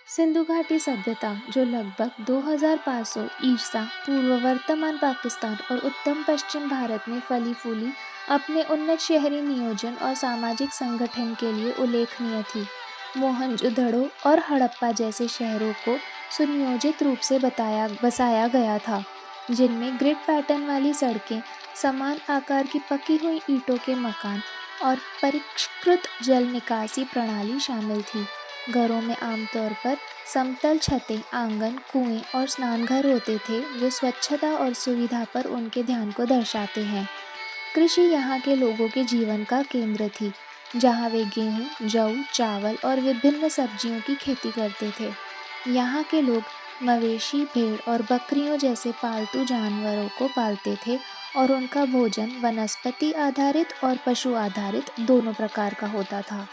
सिंधु घाटी सभ्यता, जो लगभग 2500 ईसा पूर्व वर्तमान पाकिस्तान और उत्तम पश्चिम भारत में फली फूली, अपने उन्नत शहरी नियोजन और सामाजिक संगठन के लिए उल्लेखनीय थी। मोहनजोदड़ो और हड़प्पा जैसे शहरों को सुनियोजित रूप से बसाया गया था, जिनमें ग्रिड पैटर्न वाली सड़कें, समान आकार की पकी हुई ईंटों के मकान और परिष्कृत जल निकासी प्रणाली शामिल थी। घरों में आमतौर पर समतल छतें, आंगन, कुएं और स्नानघर होते थे, जो स्वच्छता और सुविधा पर उनके ध्यान को दर्शाते हैं। कृषि यहाँ के लोगों के जीवन का केंद्र थी, जहाँ वे गेहूं, जौ, चावल और विभिन्न सब्जियों की खेती करते थे। यहाँ के लोग मवेशी, भेड़ और बकरियों जैसे पालतू जानवरों को पालते थे और उनका भोजन वनस्पति आधारित और पशु आधारित दोनों प्रकार का होता था।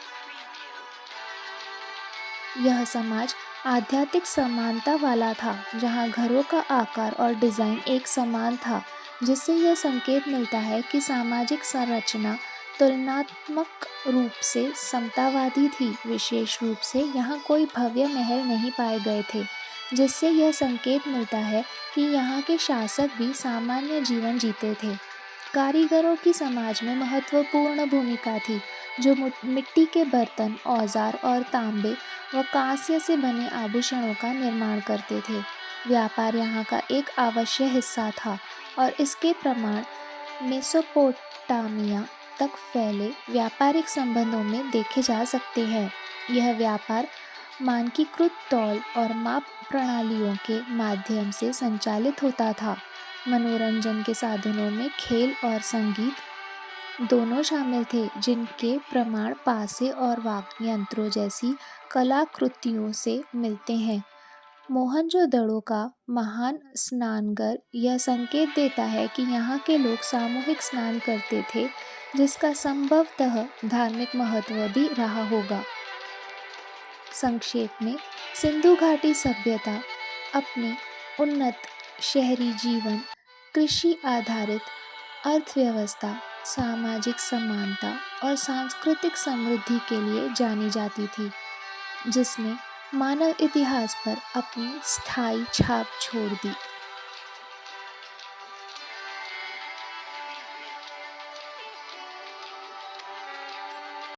यह समाज आध्यात्मिक समानता वाला था, जहाँ घरों का आकार और डिज़ाइन एक समान था, जिससे यह संकेत मिलता है कि सामाजिक संरचना तुलनात्मक रूप से समतावादी थी। विशेष रूप से यहाँ कोई भव्य महल नहीं पाए गए थे, जिससे यह संकेत मिलता है कि यहाँ के शासक भी सामान्य जीवन जीते थे। कारीगरों की समाज में महत्वपूर्ण भूमिका थी, जो मिट्टी के बर्तन, औजार और तांबे व कांस्य से बने आभूषणों का निर्माण करते थे। व्यापार यहाँ का एक आवश्यक हिस्सा था और इसके प्रमाण मेसोपोटामिया तक फैले व्यापारिक संबंधों में देखे जा सकते हैं। यह व्यापार मानकीकृत तौल और माप प्रणालियों के माध्यम से संचालित होता था। मनोरंजन के साधनों में खेल और संगीत दोनों शामिल थे, जिनके प्रमाण पासे और वाद्य यंत्रों जैसी कलाकृतियों से मिलते हैं। मोहनजोदड़ो का महान स्नानघर यह संकेत देता है कि यहाँ के लोग सामूहिक स्नान करते थे, जिसका संभवतः धार्मिक महत्व भी रहा होगा। संक्षेप में, सिंधु घाटी सभ्यता अपने उन्नत शहरी जीवन, कृषि आधारित अर्थव्यवस्था, सामाजिक समानता और सांस्कृतिक समृद्धि के लिए जानी जाती थी, जिसने मानव इतिहास पर अपनी स्थायी छाप छोड़ दी।